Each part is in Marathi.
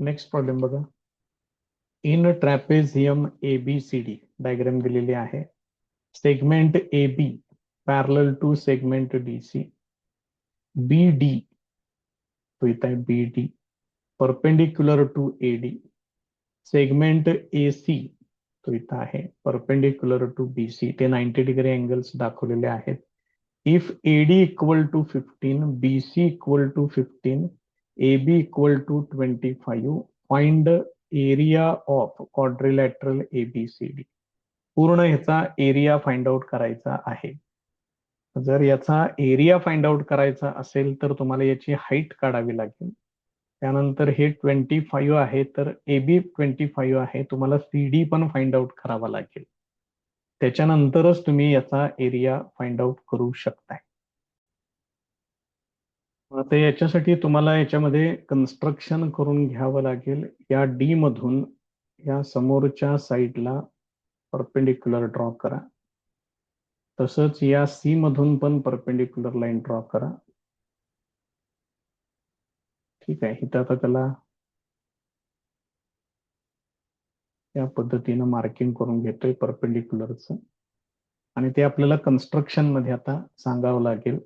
नेक्स्ट प्रॉब्लेम बघा. इन ट्रॅपेझियम ABCD डायग्राम दिलेली आहे. Segment AB parallel to segment DC. BD तो इथं आहे BD perpendicular to AD. Segment AC तो इथं आहे परपेंडिक्युलर टू BC. ते 90 डिग्री अँगल्स दाखवलेले आहेत. If AD equal to 15, BC equal to 15, AB equal to 25, find area of quadrilateral ABCD. पूर्ण ह्याचा एरिया फाइंड आउट करायचा आहे. जर याचा एरिया फाइंड आउट करायचा असेल तर तुम्हाला याची हाईट काढावी लागेल. त्यानंतर हे 25 आहे तर AB 25 आहे. तुम्हाला CD पण फाइंड आउट करावा लागेल. त्याच्यानंतरच तुम्ही याचा एरिया फाइंड आउट करू शकताय. आता याच्यासाठी तुम्हाला याच्यामध्ये कन्स्ट्रक्शन करून घ्यावं लागेल. या D मधून या समोरच्या साईडला परपेंडिक्युलर ड्रॉ करा. तसंच या C मधून पण परपेंडिक्युलर लाईन ड्रॉ करा. ठीक आहे. इथं आता त्याला या पद्धतीनं मार्किंग करून घेतोय परपेंडिक्युलरचं आणि ते आपल्याला कन्स्ट्रक्शन मध्ये आता सांगावं लागेल.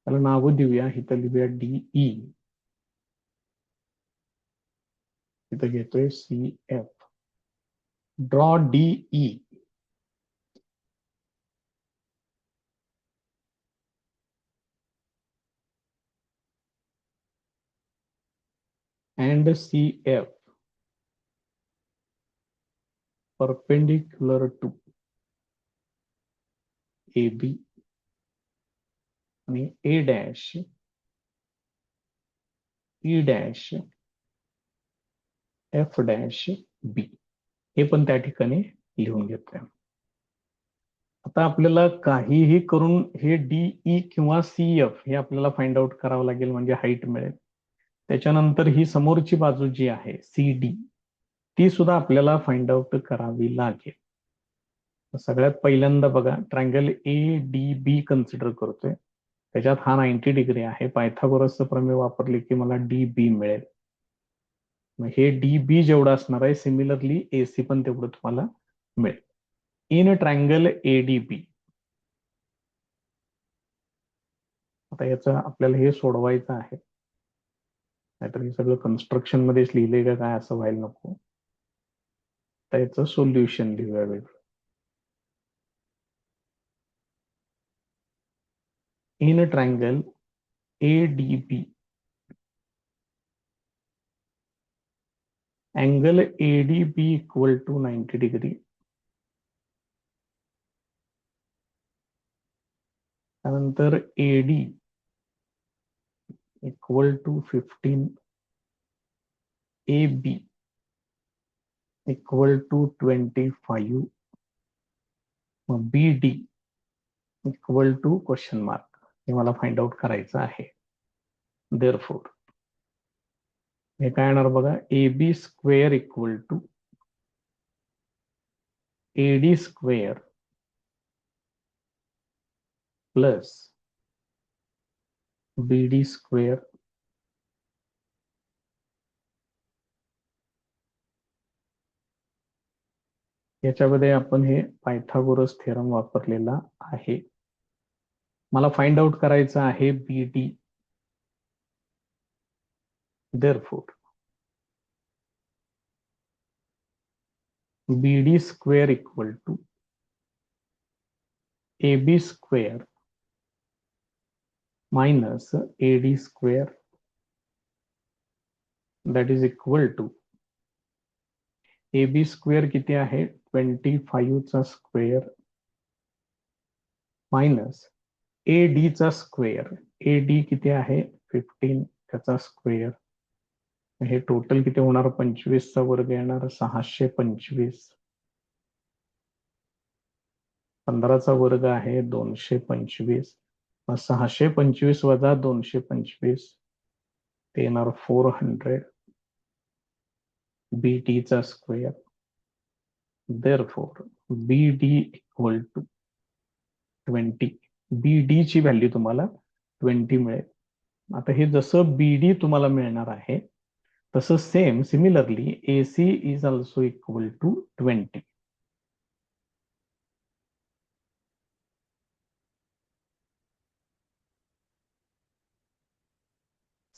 त्याला नावं देऊया. इथं लिहूया DE. इथं घेतोय CF. Draw DE and CF perpendicular to AB आणि A dash, E dash, F dash B हे पण त्या ठिकाणी लिहून घेतोय. आता आपल्याला काहीही करून हे DE किंवा CF हे आपल्याला फाइंड आउट करावं लागेल म्हणजे हाईट मिळेल. त्याच्यानंतर ही समोरची बाजू जी आहे CD ती सुद्धा आपल्याला फाइंड आउट करावी लागेल. सगळ्यात पहिल्यांदा बघा ट्रायंगल ADB कन्सिडर करतोय. त्याच्यात हा 90 डिग्री आहे. पायथागोरसचं प्रमेय वापरले की मला DB मिळेल. मग हे DB जेवढं असणार आहे सिमिलरली AC पण तेवढं तुम्हाला मिळेल. In triangle ADB. आता याचं आपल्याला हे सोडवायचं आहे. नाहीतर हे सगळं कन्स्ट्रक्शन मध्येच लिहिलंय का काय असं व्हायला नको. तर याचं सोल्युशन लिहूया वेगळं. In triangle ADB angle ADB equal to 90 degree. त्यानंतर AD equal to 15, AB equal to 25, मग BD equal to question mark हे मला फाइंड आउट करायचं आहे. देअरफॉर हे काय येणार बघा. AB square equal to AD square plus BD square याच्यामध्ये आपण हे पायथागोरस थेरम वापरलेला आहे. मला फाइंड आउट करायचं आहे BD. Therefore BD square equal to AB square minus AD square that is equal to AB square किती आहे 25 चा स्क्वेअर मायनस AD चा स्क्वेअर. AD किती आहे 15 त्याचा स्क्वेअर. हे टोटल किती होणार 25 चा वर्ग येणार 625. 15 चा वर्ग आहे 225. 625 वजा 225 ते येणार 400. BT चा square therefore BD equal to 20. BD ची व्हॅल्यू तुम्हाला 20 मिळेल. आता हे जसं BD तुम्हाला मिळणार आहे तसं similarly AC is also equal to 20.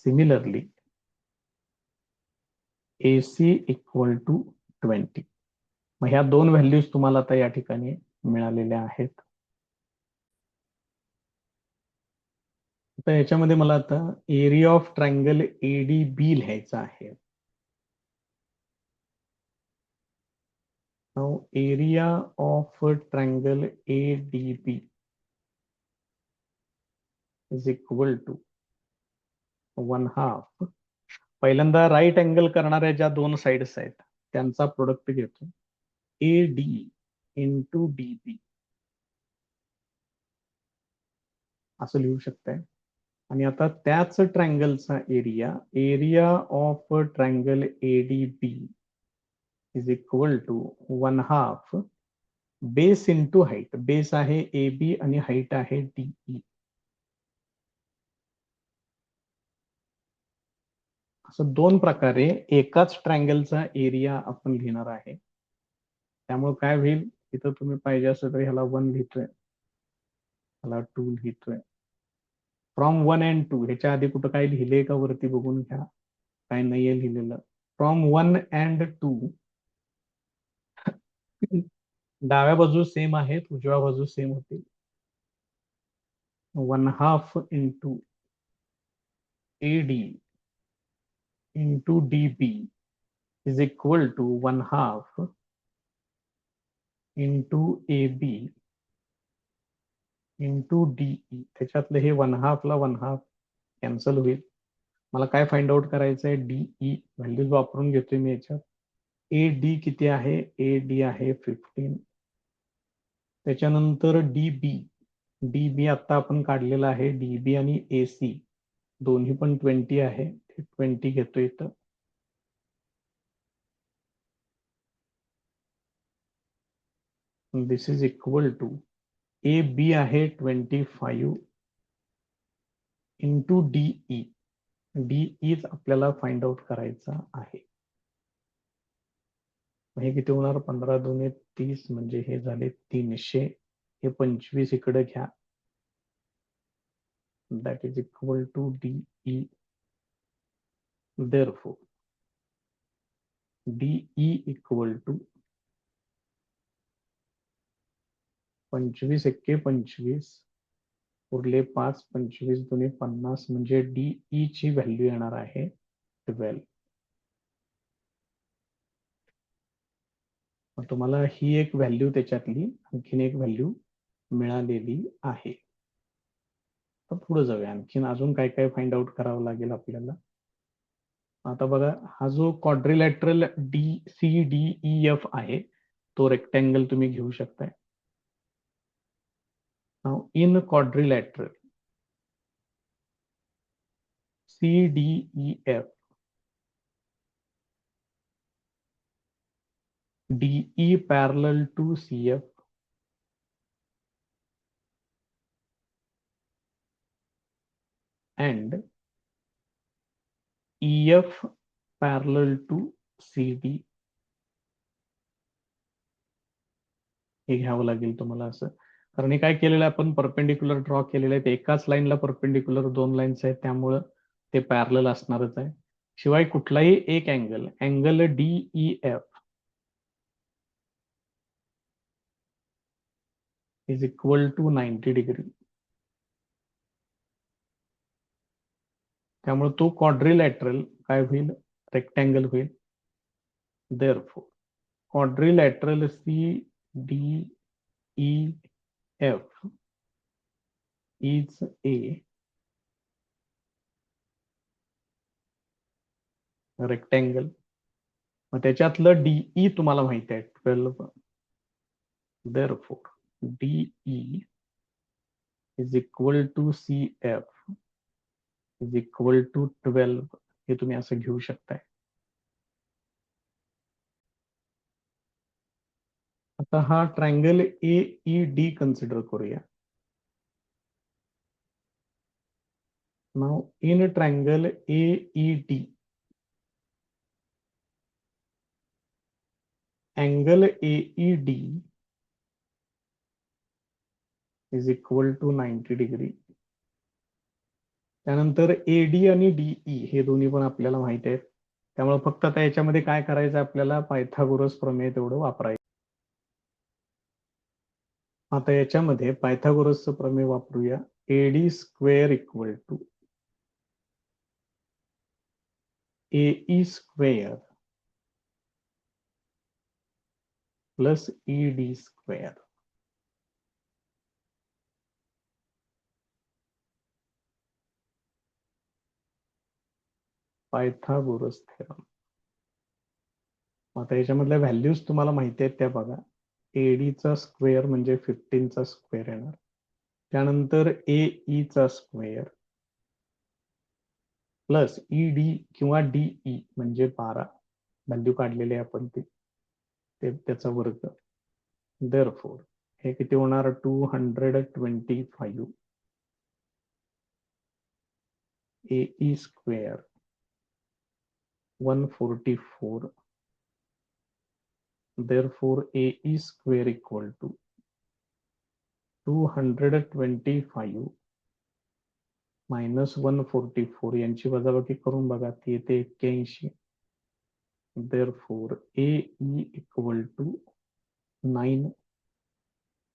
Similarly AC equal to 20. मग ह्या दोन व्हॅल्यूज तुम्हाला आता या ठिकाणी मिळालेल्या आहेत. आता याच्यामध्ये मला आता एरिया ऑफ ट्रायंगल ADB लिहायचा आहे. Now area of triangle ADB is equal to 1/2. पहिल्यांदा राईट अँगल करणाऱ्या ज्या दोन साइड्स आहेत त्यांचा प्रोडक्ट घेतो. AD इंटू DB असं लिहू शकताय. आणि आता त्याच ट्रायंगलचा area of triangle ADB is equal to 1/2 base into height. Base आहे AB आणि हाईट आहे DE. असं दोन प्रकारे एकाच ट्रायंगलचा एरिया आपण लिहिणार आहे. त्यामुळे काय होईल, इथं तुम्ही पाहिजे असेल तर ह्याला 1 लिहितोय, ह्याला 2 लिहितोय. फ्रॉम 1 and 2 ह्याच्या आधी कुठं काय लिहिलंय का वरती बघून घ्या. काय नाहीये लिहिलेलं. फ्रॉम 1 and 2 डाव्या बाजू सेम आहेत, उजव्या बाजू सेम होतील. 1/2 into AD into DB is equal to 1/2 into AB into DE. त्याच्यातलं हे 1/2 ला 1/2 कॅन्सल होईल. मला काय फाइंड आउट करायचं आहे, DE व्हॅल्यूज वापरून घेतोय मी याच्यात. AD किती आहे, AD आहे 15. त्याच्यानंतर DB आता आपण काढलेला आहे. DB आणि AC दोन्ही पण 20 आहे, 20 घेतो इथं. दिस इज इक्वल टू AB आहे 25 इंटू DE. DE आपल्याला फाइंड आउट करायचा आहे. हे किती होणार, 15 2 30 म्हणजे हे झाले 300. हे 25 इकडे घ्या. That is equal to DE. Therefore DE equal to 25 एक्के 25 उरले 5, 25 दुने 50 म्हणजे DE ची व्हॅल्यू येणार आहे 12. तुम्हाला ही एक व्हॅल्यू त्याच्यातली आणखीन एक व्हॅल्यू मिळालेली आहे. तर पुढे जाऊया. आणखीन अजून काय काय फाइंड आउट करावं लागेल आपल्याला. आता बघा, हा जो क्वाड्रिलॅटरल DCDEF आहे तो रेक्टँगल तुम्ही घेऊ शकताय. In quadrilateral CDEF DE parallel to CF and EF parallel to CD हे घ्यावं लागेल तुम्हाला असं. कारण हे काय केलेलं आहे, आपण परपेंडिक्युलर ड्रॉ केलेलं आहे. एकाच लाईनला परपेंडिक्युलर दोन लाईन्स आहेत, त्यामुळं ते पॅरलल असणारच आहे. शिवाय कुठलाही एक angle DEF is equal to 90 degree. त्यामुळे तो क्वाड्रिलॅटरल काय होईल, रेक्टँगल होईल. Therefore quadrilateral CDEF is a rectangle. मग त्याच्यातलं DE तुम्हाला माहिती आहे 12. Therefore DE is equal to CF is equal to 12. हे तुम्ही असं घेऊ शकताय. आता हा ट्रायंगल AED कन्सिडर करूया. Now in triangle AED, angle AED is equal to 90 degree. त्यानंतर AD आणि DE हे दोन्ही पण आपल्याला माहित आहेत. त्यामुळे फक्त आता याच्यामध्ये काय करायचं, आपल्याला पायथागोरस प्रमेय तेवढं वापरायचं. आता याच्यामध्ये पायथागोरसचं प्रमेय वापरूया. AD square equal to AE square plus ED square. Pythagoras theorem. आता याच्यामधल्या व्हॅल्यूज तुम्हाला माहिती आहेत त्या बघा. AD चा स्क्वेअर म्हणजे 15 चा स्क्वेअर येणार. त्यानंतर AE चा स्क्वेअर प्लस ED किंवा DE म्हणजे 12, व्हॅल्यू काढलेले आपण त्याचा वर्ग. देअरफॉर हे किती होणार, 225 AE square 144. Therefore, AE square equal to 225 minus 144 यांची वजाबाकी करून बघा, ती येते 81. Therefore, AE equal to 9.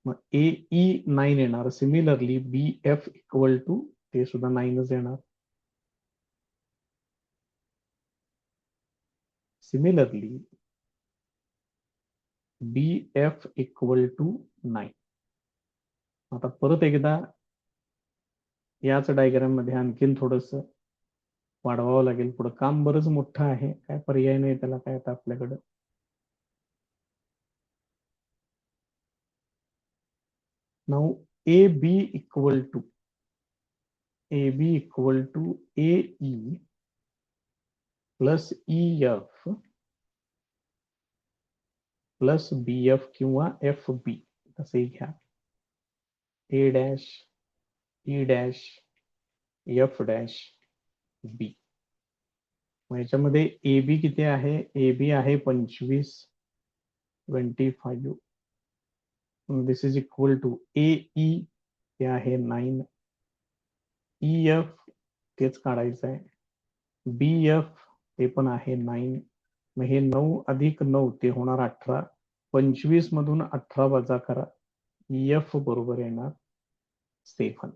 मग AE 9 येणार. सिमिलरली BF इक्वल टू ते सुद्धा 9च येणार. Similarly BF equal to 9. आता परत एकदा याच डायग्राम मध्ये आणखीन थोडस वाढवावं लागेल. पुढं काम बरंच मोठं आहे, काय पर्याय नाही त्याला काय आता आपल्याकडं. Now AB equal to AE plus EF plus BF किंवा FB असंही घ्या. A dash E dash F dash B. याच्यामध्ये AB किती आहे, AB आहे 25. This is equal to AE ते आहे 9. EF तेच काढायचं आहे. BF ते पण आहे 9. मग हे 9 अधिक 9 ते होणार 18. 25 मधून 18 वजा करा, EF बरोबर येणार 7.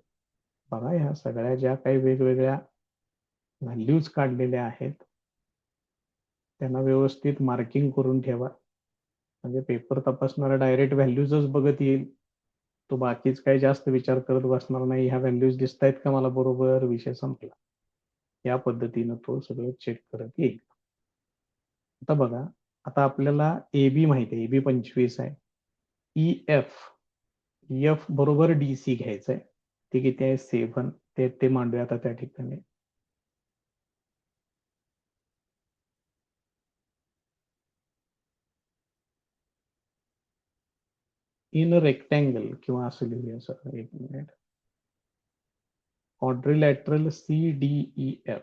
बघा, ह्या सगळ्या ज्या काही वेगवेगळ्या व्हॅल्यूज काढलेल्या आहेत त्यांना व्यवस्थित मार्किंग करून ठेवा. म्हणजे पेपर तपासणारा डायरेक्ट व्हॅल्यूजच बघत येईल, तो बाकीच काही जास्त विचार करत बसणार नाही. ह्या व्हॅल्यूज दिसत आहेत का मला बरोबर, विषय संपला. या पद्धतीनं तो सगळं चेक करत येईल. आता बघा, आता आपल्याला AB माहिती आहे, AB 25 आहे. EF बरोबर DC घ्यायचंय, ते किती आहे 7. ते मांडूया आता त्या ठिकाणी. इन रेक्टँगल किंवा असं लिहूया सर, एक minute. quadrilateral CDEF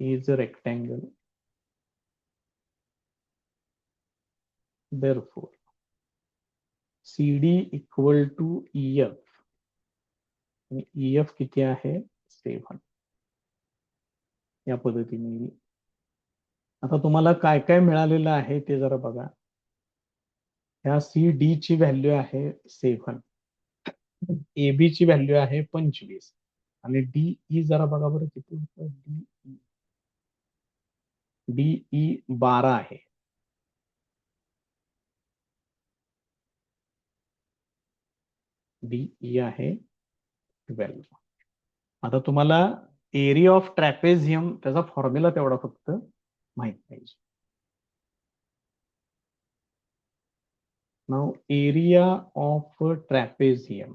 is a rectangle. Therefore, CD equal to EF. EF किती आहे 7. या पद्धतीने. आता तुम्हाला काय काय मिळालेलं आहे ते जरा बघा. ह्या CD ची व्हॅल्यू आहे 7, AB ची व्हॅल्यू आहे 25 आणि DE जरा बघा बरं किती होतं. DE 12 आहे. DE आहे 12. आता तुम्हाला एरिया ऑफ ट्रॅपेझियम त्याचा फॉर्म्युला तेवढा फक्त माहित पाहिजे. Now area of trapezium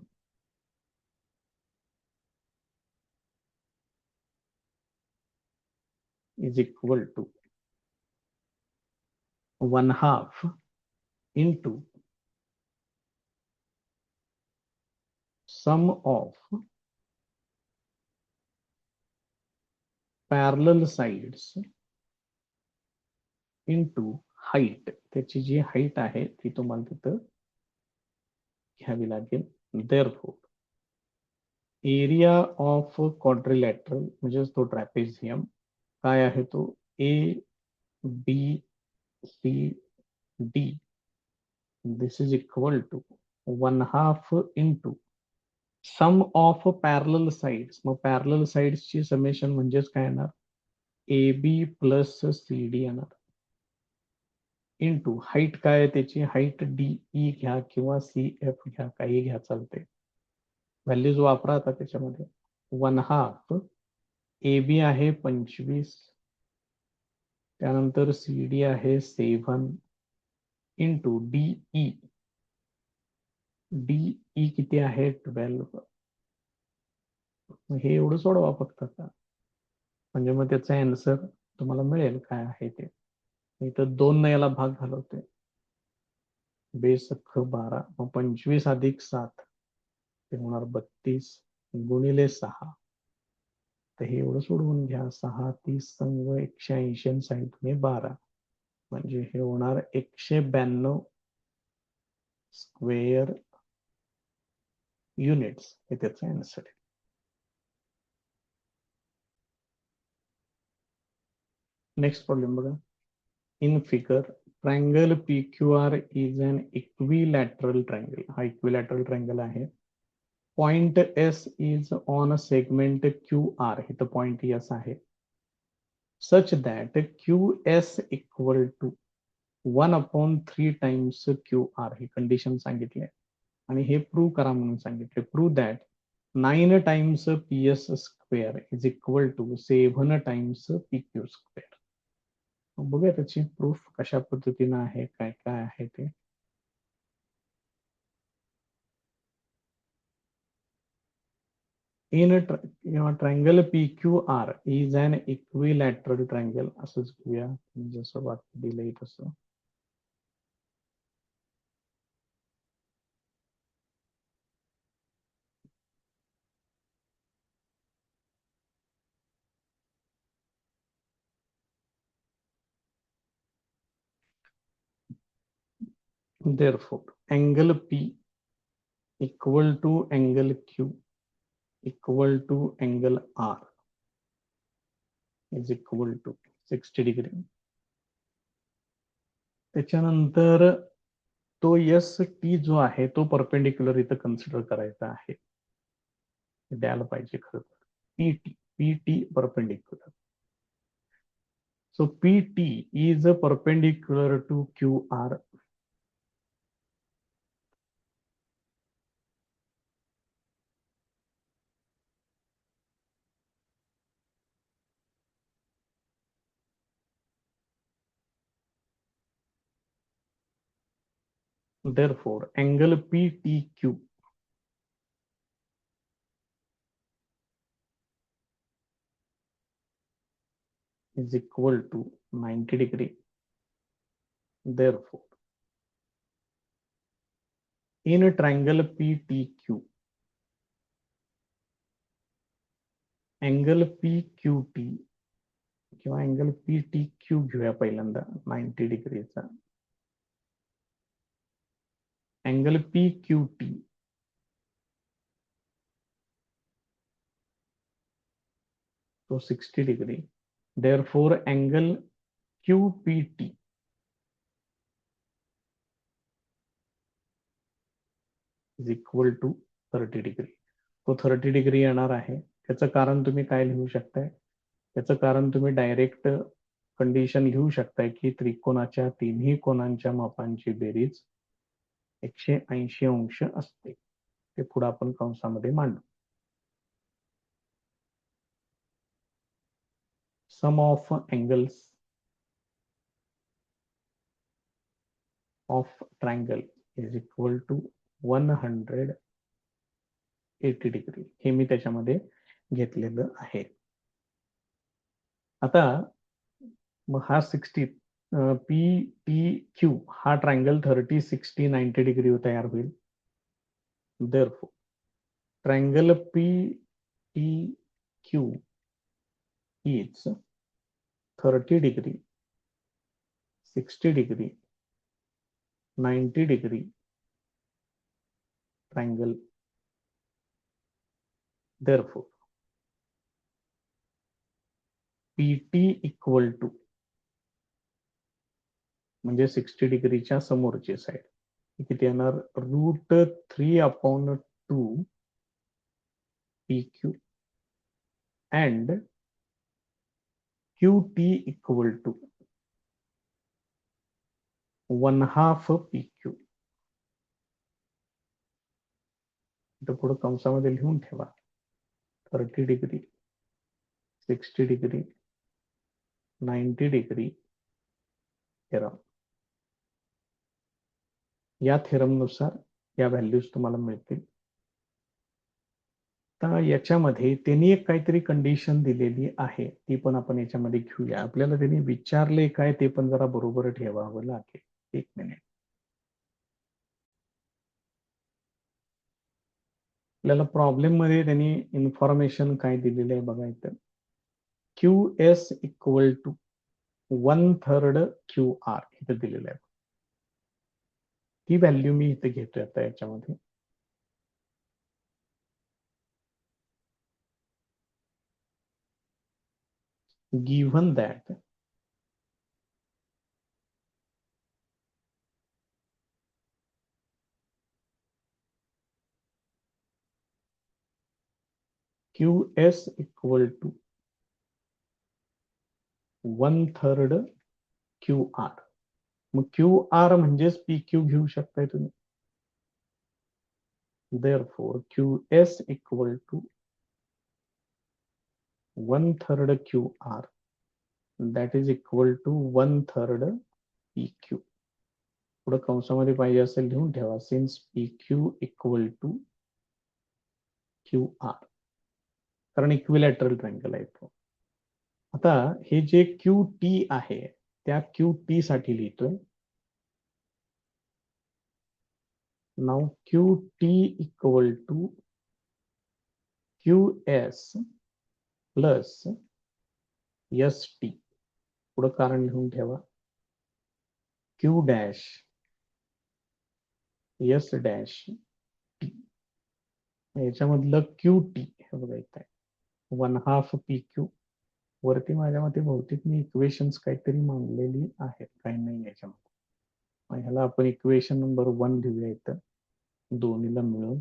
is equal to 1/2 into sum of parallel sides into height. त्याची जी हाईट आहे ती तुम्हाला तिथं घ्यावी लागेल. Therefore, एरिया ऑफ क्वाड्रिलॅटरल म्हणजे तो ट्रॅपेझियम काय आहे तो A B C D this is equal to 1/2 into sum of parallel sides. मग पॅरलल साइड्सची समेशन म्हणजेच काय येणार A B plus C D येणार इंटू हाईट काय आहे त्याची हाईट डी ई घ्या किंवा सी एफ घ्या काही घ्या चालते व्हॅल्यूज वापरा आता त्याच्यामध्ये 1/2 ए बी आहे 25 त्यानंतर सी डी आहे 7 इंटू डी ई किती आहे 12 हे एवढं सोडवा फक्त आता म्हणजे मग त्याचा आन्सर तुम्हाला मिळेल काय आहे ते इथं 2 ने याला भाग घालवते बेस अख्ख 12 मग 25 अधिक 7 ते होणार 32 गुणिले 6 तर हे एवढं सोडवून घ्या 6 30 संघ 180 आणि 60 12 म्हणजे हे होणार 192 स्क्वेअर युनिट्स हे त्याचं आन्सर आहे. नेक्स्ट प्रॉब्लेम बघा in figure triangle P Q R is an equilateral triangle. हा इक्विलॅटरल ट्रायंगल आहे. Point S is on a segment Q R इथं पॉइंट एस आहे such that Q S equal to 1/3 times Q R ही कंडिशन सांगितली आणि हे प्रूव्ह करा म्हणून सांगितले prove that 9 times P S square is equal to 7 times P Q square. बघूया त्याची प्रूफ कशा पद्धतीने आहे काय काय आहे ते in triangle P Q R is an equilateral triangle असंच घेऊया जसं वाक्य दिलंय तसं therefore angle P equal to angle Q equal to angle R is equal to 60 degree. त्याच्यानंतर तो एस टी जो आहे तो परपेंडिक्युलर इथं कन्सिडर करायचा आहे द्यायला पाहिजे खरं तर P T perpendicular so PT is perpendicular to QR. Therefore, angle PTQ is equal to 90 degree. Therefore, in a triangle PTQ, angle PQT किंवा अँगल PTQ घेऊया पहिल्यांदा 90 डिग्रीचा अँगल PQT तो 60 degree therefore angle QPT is equal to 30 degree तो 30 डिग्री येणार आहे त्याचं कारण तुम्ही काय लिहू शकताय त्याचं कारण तुम्ही डायरेक्ट कंडिशन लिहू शकताय की त्रिकोणाच्या तिन्ही कोणांच्या मापांची बेरीज 180 अंश असते ते पुढे आपण कंसामध्ये मांडू sum of angles of triangle is equal to 180 degree हे मी त्याच्यामध्ये घेतलेलं आहे आता मग हा 60 पी टी क्यू हा ट्रायंगल 30, 60, 90 डिग्री तयार होईल. Therefore, triangle PTQ is 30 degree, 60 degree, 90 degree triangle. Therefore, PT equal to म्हणजे 60 डिग्रीच्या समोरची साईड किती येणार √3/2 PQ and QT equal to 1/2 PQ. इथं पुढे कंसामध्ये लिहून ठेवा 30 डिग्री, 60 डिग्री, 90 डिग्री थेरम. या थेरमनुसार या व्हॅल्यूज तुम्हाला मिळतील. तर याच्यामध्ये त्यांनी एक काहीतरी कंडिशन दिलेली आहे, ती पण आपण याच्यामध्ये घेऊया. आपल्याला त्यांनी विचारले काय ते पण जरा बरोबर ठेवावं लागेल. एक मिनिट. आपल्याला प्रॉब्लेम मध्ये त्यांनी इन्फॉर्मेशन काय दिलेलं आहे बघायचं. QS इक्वल टू 1/3 QR इथे दिलेलं आहे. ती व्हॅल्यू मी इथे घेतोय आता याच्यामध्ये. Given that QS equal to 1/3 QR. मग QR म्हणजेच PQ घेऊ शकताय तुम्ही. Therefore, QS equal to 1/3 QR. That is equal to 1/3 PQ. पुढे कंसामध्ये पाहिजे असेल लिहून ठेवा. Since PQ equal to QR. कारण इक्विलॅटरल ट्रायंगल आहे तो. आता हे जे QT आहे त्या QT साठी लिहितोय. Now QT equal to QS plus ST. पुढे कारण लिहून ठेवा. Q dash S dash T. याच्यामधलं QT हे बघा इथे 1/2 PQ. वरती माझ्या मते बहुतेक मी इक्वेशन्स काहीतरी मांडलेली आहेत, काही नाही याच्यामध्ये. ह्याला आपण इक्वेशन नंबर 1 लिहूया इथं दोन्हीला मिळून.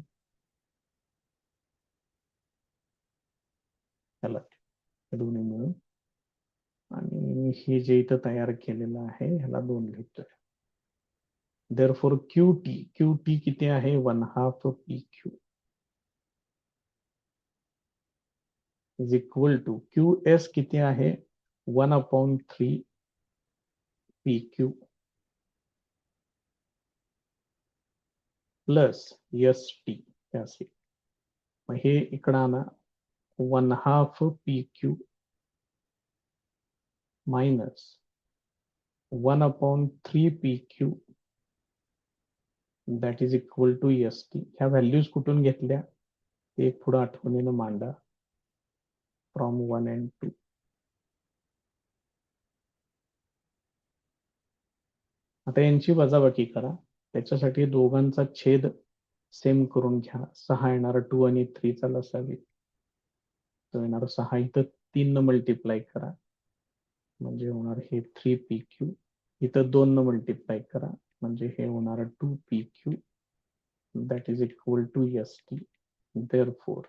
ह्याला दोन्ही मिळून आणि हे जे इथं तयार केलेलं आहे ह्याला 2 लिहितोय. Therefore QT किती आहे 1/2 PQ is equal to QS किती आहे 1/3 PQ प्लस ST असेल. मग हे इकडं आणा 1/2 PQ minus 1/3 PQ that is equal to ST. ह्या व्हॅल्यूज कुठून घेतल्या ते पुढे आठवणीनं मांडा. From 1 and 2. आता यांची वजाबाकी करा. त्याच्यासाठी दोघांचा छेद सेम करून घ्या. 6 येणार 2 आणि 3 चा लसावी तो येणार 6. इथं 3 न मल्टिप्लाय करा म्हणजे होणार हे 3 PQ. इथं 2 न मल्टिप्लाय करा म्हणजे हे होणार 2 PQ that is equal to ST. Therefore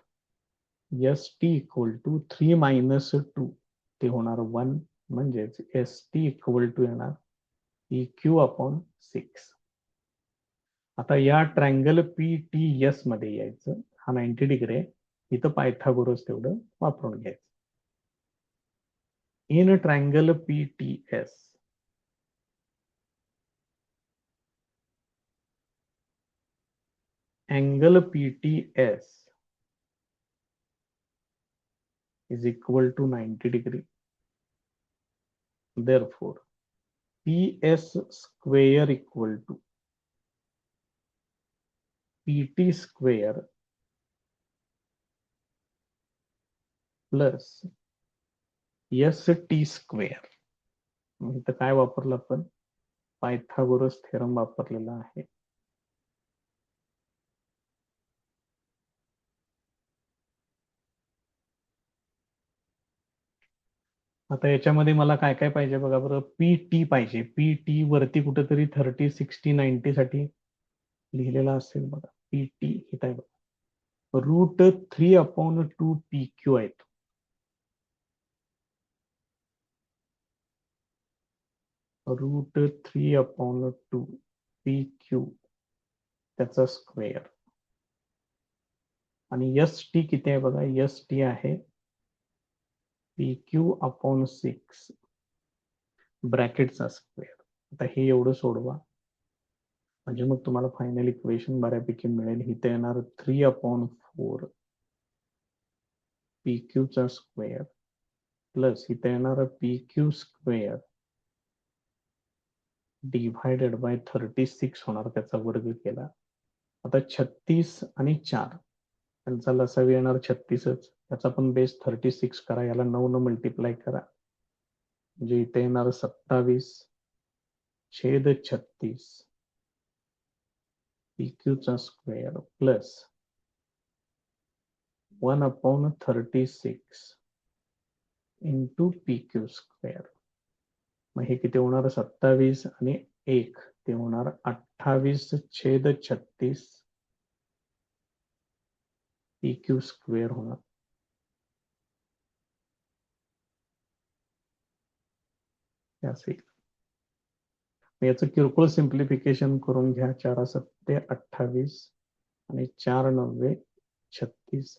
ST equal to 3 minus 2 ते होणार 1 म्हणजेच ST इक्वल टू येणार PQ/6. आता या ट्रायंगल PTS मध्ये यायचं. हा 90 डिग्री आहे. इथं पायथागोरस तेवढं वापरून घ्यायचं. In triangle PTS angle PTS is equal to 90 degree. Therefore, PS square equal to PT square plus ST square. इथं काय वापरलं आपण? पायथागोरस थेरम वापरलेला आहे. आता याच्यामध्ये मला काय काय पाहिजे बघा बरं. PT पाहिजे. PT वरती कुठेतरी 30, 60, 90 साठी लिहिलेला असेल बघा. PT इथं आहे बघा. √3/2 PQ आहेत. √3/2 PQ त्याचा स्क्वेअर. आणि ST किती आहे बघा. ST आहे PQ/6 ब्रॅकेटचा स्क्वेअर. आता हे एवढं सोडवा म्हणजे मग तुम्हाला फायनल इक्वेशन बऱ्यापैकी मिळेल. इथे येणार 3/4 PQ चा स्क्वेअर प्लस इथे येणार PQ स्क्वेअर डिव्हायडेड बाय 36 होणार, त्याचा वर्ग केला. आता 36 आणि 4 त्यांचा लसावी येणार 36च. त्याचा पण बेस 36 करा. याला 9 न मल्टिप्लाय करा म्हणजे इथे येणार 27/36 PQ चा square plus 1/36 into PQ square. मग हे किती होणार? 27 आणि 1 ते होणार 28/36 PQ स्क्वेअर होणार. असेल याचं किरकोळ सिम्प्लिफिकेशन करून घ्या. 4×7 = 28 आणि 4×9 = 36.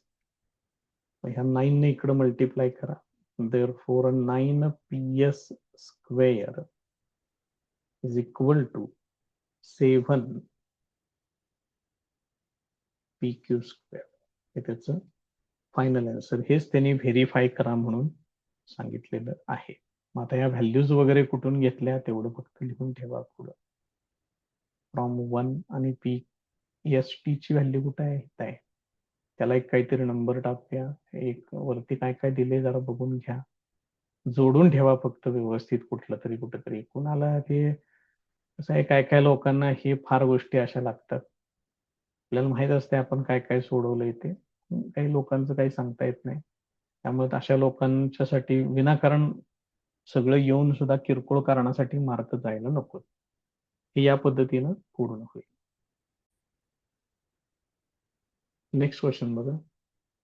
ह्या 9 ने इकडे मल्टिप्लाय करा. therefore 9 PS square is equal to 7 PQ square. हे त्याचं फायनल आन्सर. हेच त्यांनी व्हेरीफाय करा म्हणून सांगितलेलं आहे. मग आता या व्हॅल्यूज वगैरे कुठून घेतल्या तेवढं फक्त लिहून ठेवा पुढं. फ्रॉम 1 आणि PST ची व्हॅल्यू कुठे आहे? इथं आहे. त्याला एक काहीतरी नंबर टाकूया. एक वरती काय काय दिले जरा बघून घ्या. जोडून ठेवा फक्त व्यवस्थित कुठलं तरी कुठेतरी. कुणाला ते कसं आहे, काय काय लोकांना हे फार गोष्टी अशा लागतात. आपल्याला माहित असते आपण काय काय सोडवलंय ते. काही लोकांचं काही सांगता येत नाही. त्यामुळे अशा लोकांच्यासाठी विनाकारण सगळं येऊन सुद्धा किरकोळ कारणासाठी मार्क जायला नको. हे या पद्धतीनं पूर्ण होईल. नेक्स्ट क्वेश्चन बघा.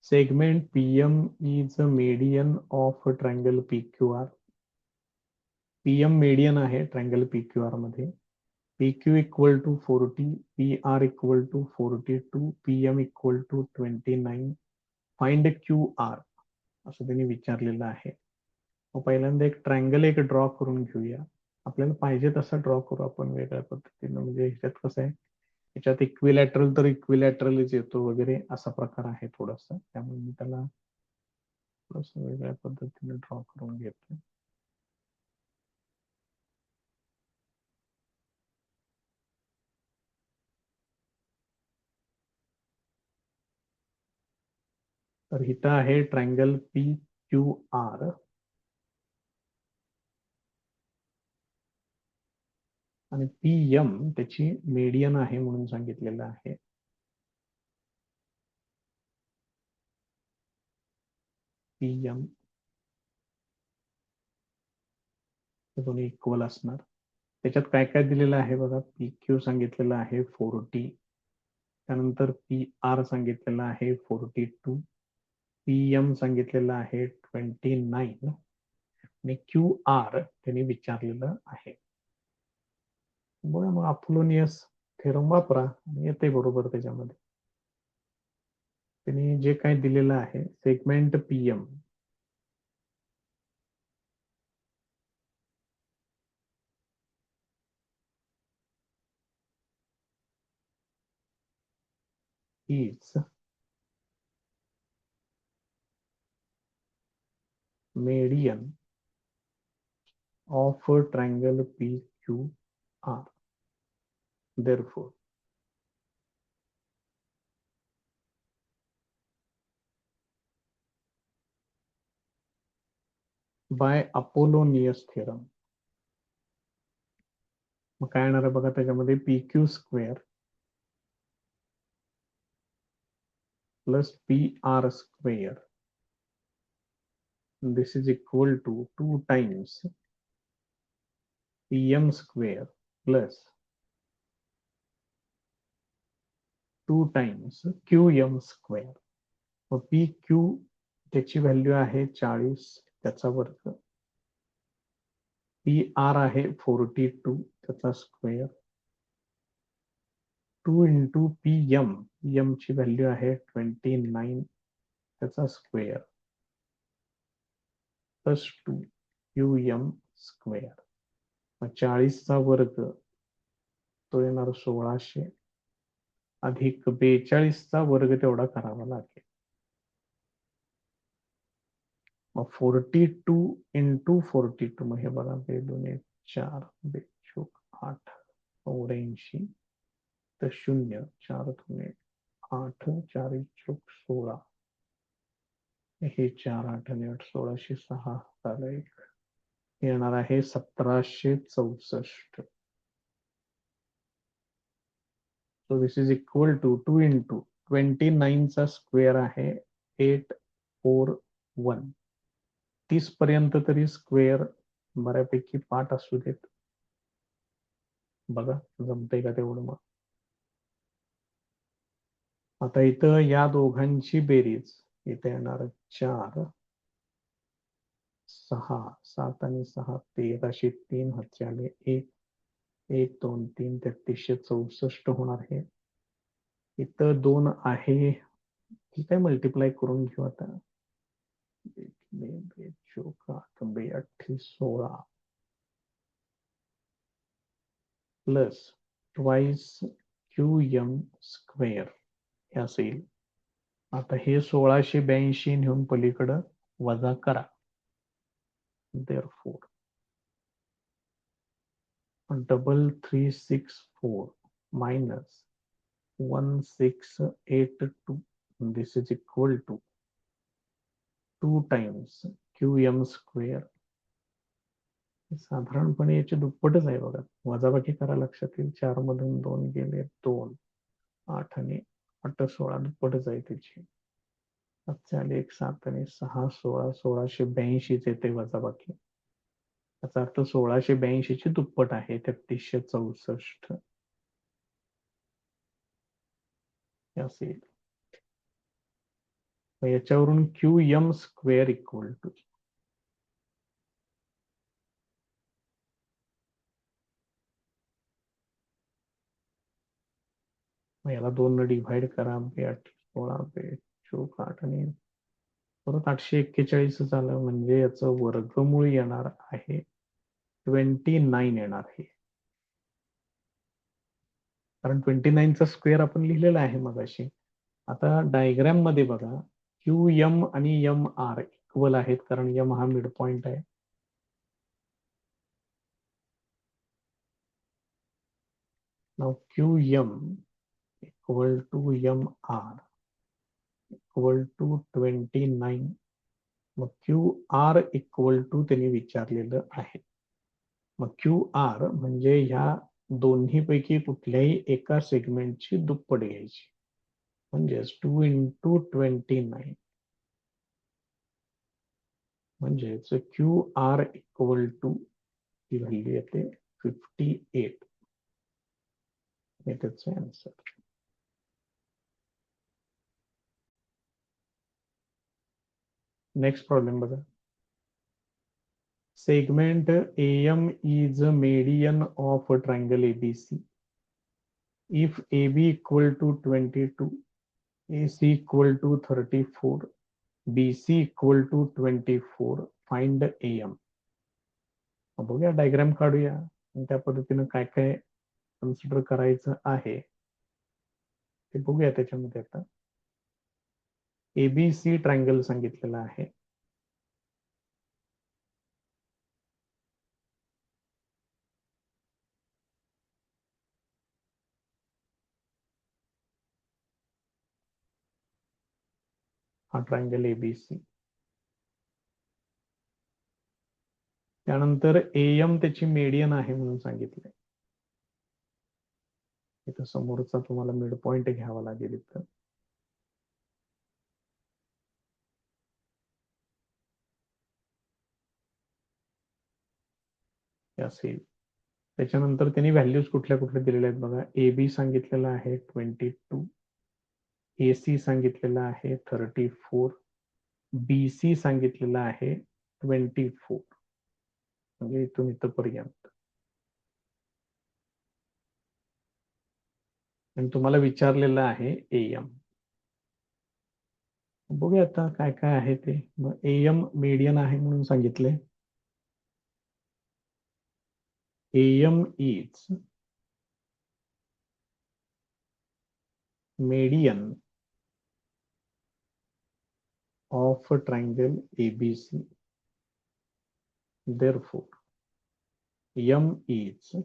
Segment PM is a median of triangle PQR. PM median आहे ट्रायंगल PQR मध्ये. PQ equal to 40, PR equal to 42, PM equal to 29. Find QR असं त्यांनी विचारलेलं आहे. मग पहिल्यांदा एक ट्रायंगल ड्रॉ करून घेऊया. आपल्याला पाहिजे तसा ड्रॉ करू आपण वेगळ्या पद्धतीनं. म्हणजे ह्याच्यात कसं आहे, ह्याच्यात इक्विलॅटरल तर इक्विलॅटरलच येतो वगैरे असा प्रकार आहे थोडासा. त्यामुळे मी त्याला थोडंसं वेगळ्या पद्धतीने ड्रॉ करून घेतो. तर इथं आहे ट्रायंगल PQR आणि PM त्याची मीडियन आहे म्हणून सांगितलेलं आहे. PM हे दोन्ही इक्वल असणार. त्याच्यात काय काय दिलेलं आहे बघा. PQ सांगितलेलं आहे 40, त्यानंतर PR सांगितलेलं आहे 42, PM सांगितलेलं आहे 29 आणि QR त्यांनी विचारलेलं आहे. बघा मग अपोलोनियस थेरम वापरा येते बरोबर त्याच्यामध्ये. त्यांनी जे काही दिलेलं आहे segment PM is median of triangle PQR Q R. Therefore, by Apollonius theorem, मग काय येणार आहे बघा त्याच्यामध्ये, PQ square plus PR square, this is equal to 2 times PM square plus 2 times QM square. मग PQ त्याची व्हॅल्यू आहे 40 त्याचा वर्ग, PR आहे 42 त्याचा स्क्वेअर, 2 इंटू PM, PM ची व्हॅल्यू आहे 29 त्याचा स्क्वेअर प्लस 2 QM स्क्वेअर. मग 40 चा वर्ग तो येणार 1600 अधिक 42 चा वर्ग तेवढा करावा लागेल. मग 42 इंटू 42, मग हे बघा 2 2 4 2 8 84 तर 0 4 2 8 4 16, हे 4 8 आणि 8 1606 झालं एक, येणार आहे 1764. So this is equal to 2 into 29 चा स्क्वेअर आहे 841. 30 पर्यंत तरी स्क्वेअर बऱ्यापैकी पाठ असू देत, बघा जमतंय का तेवढं. मग आता इथं या दोघांची बेरीज इथे येणार 4 6 7 आणि 6 13, 3 हातचे आले 1 1 2 3 3364 होणार. हे इथं 2 आहे, ठीक आहे, मल्टिप्लाय करून घेऊ आता. 16 प्लस ट्वाइस QM स्क्वेअर हे असेल. आता हे 1682 नेऊन पलीकडं वजा करा. Therefore 3364 minus 1682, this is equal to 2 times QM square. साधारणपणे याची दुप्पटच आहे बघा, वजाबाकी करा लक्षात येईल. 4 मधून 2 गेले 2, 8 आणि 8 16 दुप्पटच आहे त्याची. 7 आले 1 7 आणि 6 16 1682 येते वजाबाकी. याचा अर्थ 1682 ची दुप्पट आहे 3364 असेल. याच्यावरून QM स्क्वेअर इक्वल टू, याला 2 ने डिव्हाइड करा, 8 16 24 8 आणि परत 841 झालं, म्हणजे याचं वर्गमूळ येणार आहे 29 येणार आहे. कारण 29 चा स्क्वेअर आपण लिहिलेला आहे मगाशी. आता डायग्राम मध्ये बघा QM आणि MR इक्वल आहेत, कारण M हा मिड पॉइंट आहे. Now QM equal to MR equal to 29. मग QR इक्वल टू त्यांनी विचारलेलं आहे. मग QR म्हणजे ह्या दोन्हीपैकी कुठल्याही एका सेगमेंटची दुप्पट घ्यायची, म्हणजेच 2 इंटू 29, म्हणजेच QR इक्वल टू ही व्हॅल्यू येते 58. हे त्याचं आन्सर. नेक्स्ट प्रॉब्लेम बघा. Segment AM is a median of a triangle ABC. If AB equal to 22, AC equal to 34, BC equal to 24, find AM. बघूया, डायग्राम काढूया आणि त्या पद्धतीनं काय काय कन्सिडर करायचं आहे ते बघूया. त्याच्यामध्ये आता ABC ट्रायंगल सांगितलेला आहे. हा ट्रायंगल एबीसी. त्यानंतर एएम त्याची मीडियन आहे म्हणून सांगितलंय. इथं समोरचा तुम्हाला मिड पॉइंट घ्यावा लागेल इथं. असेल. त्याच्यानंतर त्यांनी व्हॅल्यूज कुठल्या कुठल्या दिलेल्या आहेत बघा. ए बी सांगितलेलं आहे 22, ए सी सांगितलेलं आहे 34, बी सी सांगितलेलं आहे 24, म्हणजे इथून इथपर्यंत. आणि तुम्हाला विचारलेलं आहे एएम. बघूया आता काय काय आहे ते. मग एएम मीडियन आहे म्हणून सांगितले. Am is median of a triangle ABC. Therefore, M is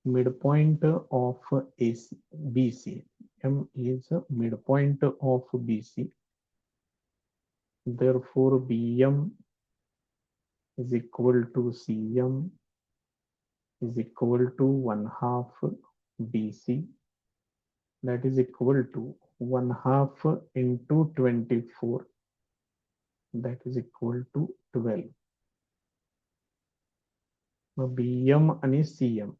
midpoint of AC, BC. M is midpoint of BC. Therefore, BM is equal to CM is equal to 1/2 BC. That is equal to 1/2 into 24. That is equal to 12. मग BM आणि CM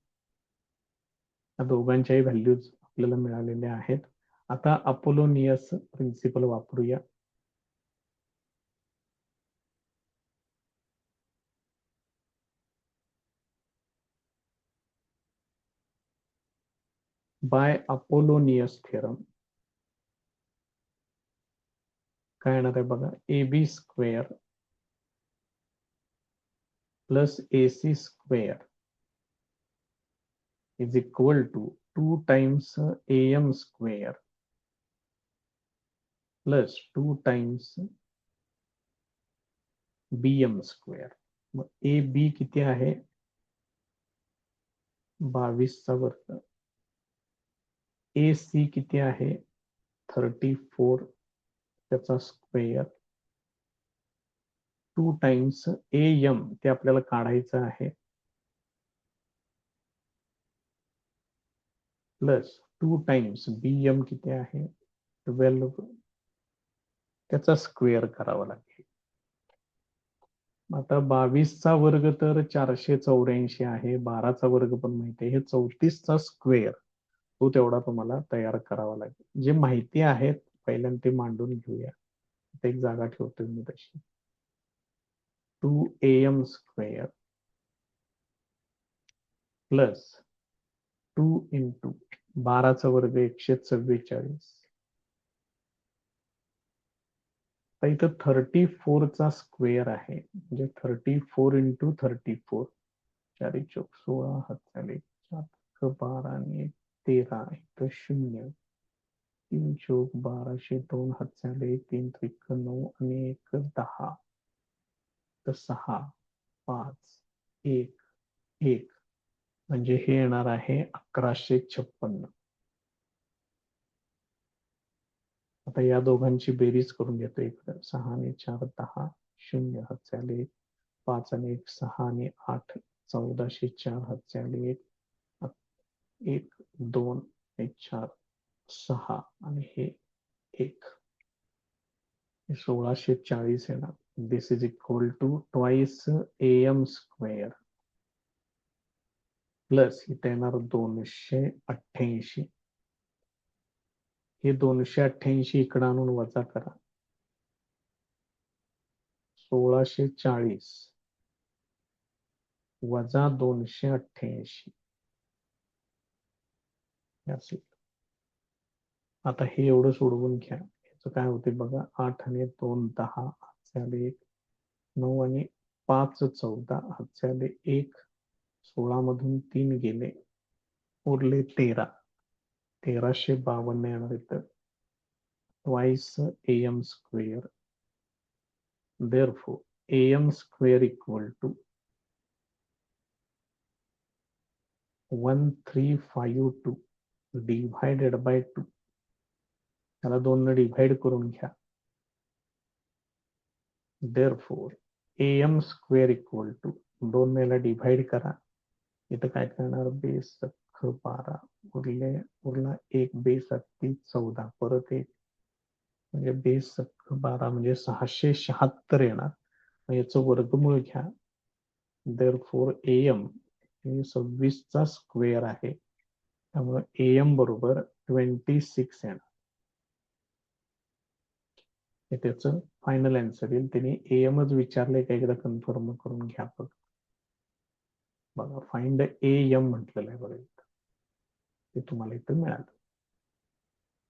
या दोघांच्याही व्हॅल्यूज आपल्याला मिळालेल्या आहेत. आता अपोलोनियस प्रिन्सिपल वापरूया. बाय अपोलोनियस थेरम काय येणार आहे बघा. A B square plus A C square is equal to 2 times A M square plus 2 times B M square. मग ए बी किती आहे 22चा वर्ग. ए सी किती आहे 34 त्याचा स्क्वेअर. 2 टाइम्स ए एम ते आपल्याला काढायचं आहे प्लस 2 टाइम्स बी एम किती आहे 12 त्याचा स्क्वेअर करावा लागेल. आता 22चा वर्ग तर 484 आहे. 12चा वर्ग पण माहिती आहे. हे 34चा स्क्वेअर तो तेवढा तुम्हाला तयार करावा लागेल. जे माहिती आहेत पहिल्यांदा ते मांडून घेऊया. एक जागा ठेवतोय मी तशी. 2am स्क्वेअर प्लस 2 इंटू 12चा वर्ग 144. आता इथं 34चा स्क्वेअर आहे म्हणजे 34 इंटू 34. 4 चौक 16 हात 4 12 आणि 13 इथं 0. 3 चौक 12 2 हात 3 त्रिक 9 आणि 1 10. तर 6 5 1 1 म्हणजे हे येणार आहे 1156. आता या दोघांची बेरीज करून घेतो इकडे. 6 आणि 4 10 0 हात 1 5 आणि 1 6 आणि 8 1404 हात 1 1 2 1 4 6 आणि हे 1 1640 येणार. This is equal to twice am square plus इथे येणार 288. हे 288 इकडे आणून वजा करा. 1640 वजा 288 असेल. आता हे एवढं सोडवून घ्या. याचं काय होते बघा. 8 आणि 2 10 हातचे 1 9 आणि 5 14 हातचे 1 16 मधून 3 गेले उरले 13. 1352 येणार इथं. Twice am square. therefore am square equal to 1352 divided by 2, त्याला 2 ने डिव्हाइड करून घ्या. Therefore am square equal to 2 ने डिव्हाइड करा. इथं काय करणार, बेस 12 उरला एक, बेस 14, परत एक, म्हणजे बेस 12 म्हणजे 676 येणार. याचं वर्गमूळ घ्या. देअरफॉर am हे 26 चा स्क्वेअर आहे, त्यामुळे am बरोबर 26 येणार. हे त्याचं फायनल आन्सर येईल. त्यांनी amच विचारले का, एकदा कन्फर्म करून घ्या. बघा, फाइंड am म्हटलेलं आहे बघा, ते तुम्हाला इथं मिळालं.